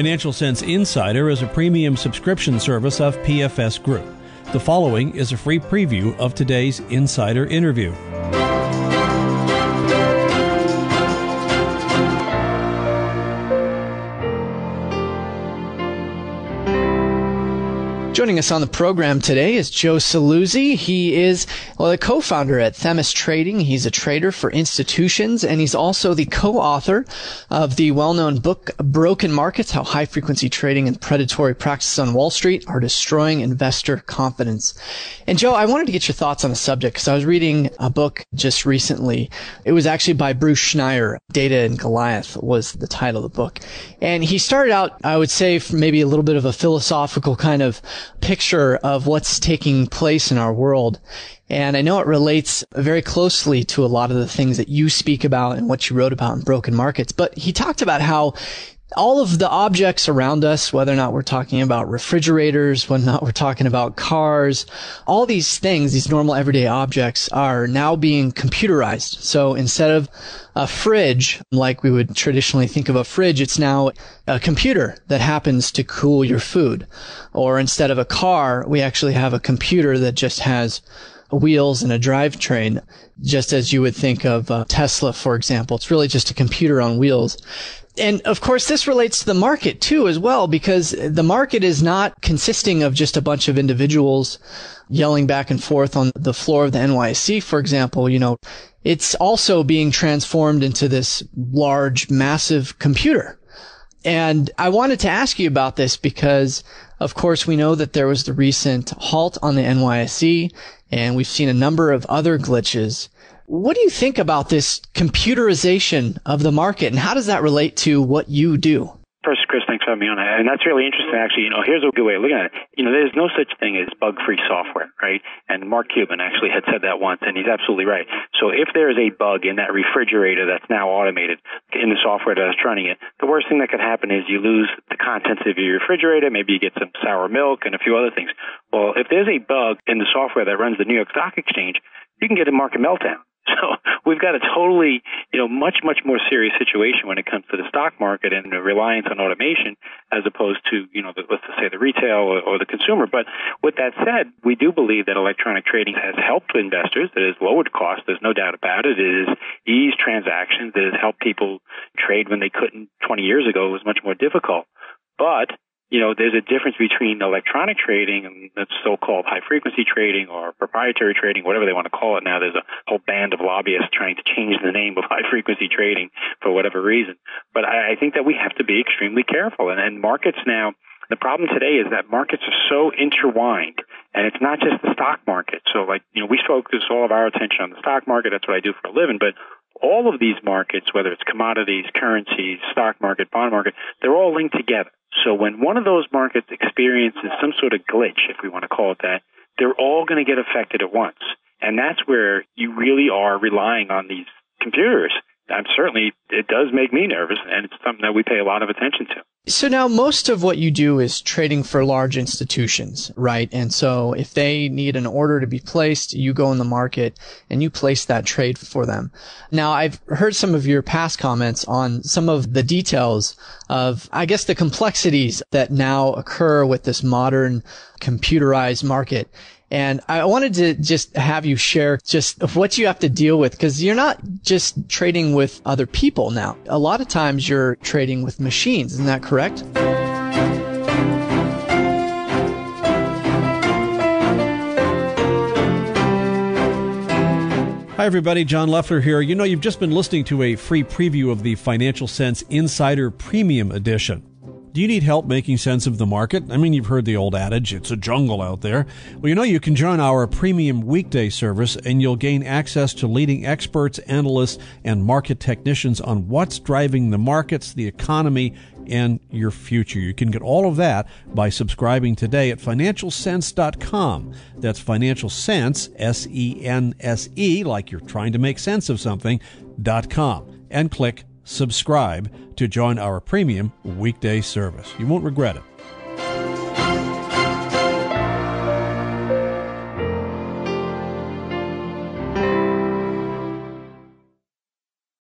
Financial Sense Insider is a premium subscription service of PFS Group. The following is a free preview of today's insider interview. Joining us on the program today is Joe Saluzzi. He is the co-founder at Themis Trading. He's a trader for institutions, and he's also the co-author of the well-known book, Broken Markets, How High-Frequency Trading and Predatory Practices on Wall Street Are Destroying Investor Confidence. And Joe, I wanted to get your thoughts on the subject because I was reading a book just recently. It was actually by Bruce Schneier. Data and Goliath was the title of the book. And he started out, I would say, from maybe a little bit of a philosophical kind of picture of what's taking place in our world. And I know it relates very closely to a lot of the things that you speak about and what you wrote about in Broken Markets. But he talked about how all of the objects around us, whether or not we're talking about refrigerators, whether or not we're talking about cars, all these things, these normal everyday objects are now being computerized. So instead of a fridge, like we would traditionally think of a fridge, it's now a computer that happens to cool your food. Or instead of a car, we actually have a computer that just has wheels and a drivetrain, just as you would think of Tesla, for example. It's really just a computer on wheels. And of course, this relates to the market too as well, because the market is not consisting of just a bunch of individuals yelling back and forth on the floor of the NYSE, for example. It's also being transformed into this large, massive computer. And I wanted to ask you about this because, of course, we know that there was the recent halt on the NYSE, and we've seen a number of other glitches. What do you think about this computerization of the market, and how does that relate to what you do? First, Chris, thanks for having me on. And that's really interesting, actually. Here's a good way of looking at it. There's no such thing as bug-free software, right? And Mark Cuban actually had said that once, and he's absolutely right. So if there is a bug in that refrigerator that's now automated in the software that's running it, the worst thing that could happen is you lose the contents of your refrigerator. Maybe you get some sour milk and a few other things. Well, if there's a bug in the software that runs the New York Stock Exchange, you can get a market meltdown. So we've got a totally, much more serious situation when it comes to the stock market and the reliance on automation as opposed to, let's just say the retail or the consumer. But with that said, we do believe that electronic trading has helped investors. It has lowered costs. There's no doubt about it. It has eased transactions. It has helped people trade when they couldn't 20 years ago. It was much more difficult. But there's a difference between electronic trading and that's so-called high-frequency trading or proprietary trading, whatever they want to call it now. There's a whole band of lobbyists trying to change the name of high-frequency trading for whatever reason. But I think that we have to be extremely careful. And markets now, the problem today is that markets are so intertwined, and it's not just the stock market. So, we focus all of our attention on the stock market. That's what I do for a living. But all of these markets, whether it's commodities, currencies, stock market, bond market, they're all linked together. So when one of those markets experiences some sort of glitch, if we want to call it that, they're all going to get affected at once. And that's where you really are relying on these computers. It does make me nervous, and it's something that we pay a lot of attention to. So now most of what you do is trading for large institutions, right? And so if they need an order to be placed, you go in the market and you place that trade for them. Now, I've heard some of your past comments on some of the details of, I guess, the complexities that now occur with this modern computerized market. And I wanted to just have you share just what you have to deal with, because you're not just trading with other people now. A lot of times you're trading with machines. Isn't that correct? Hi, everybody. John Loeffler here. You've just been listening to a free preview of the Financial Sense Insider Premium Edition. Do you need help making sense of the market? You've heard the old adage, it's a jungle out there. Well, you can join our premium weekday service and you'll gain access to leading experts, analysts, and market technicians on what's driving the markets, the economy, and your future. You can get all of that by subscribing today at financialsense.com. That's Financial Sense, S-E-N-S-E, like you're trying to make sense of something, .com, and click subscribe to join our premium weekday service. You won't regret it.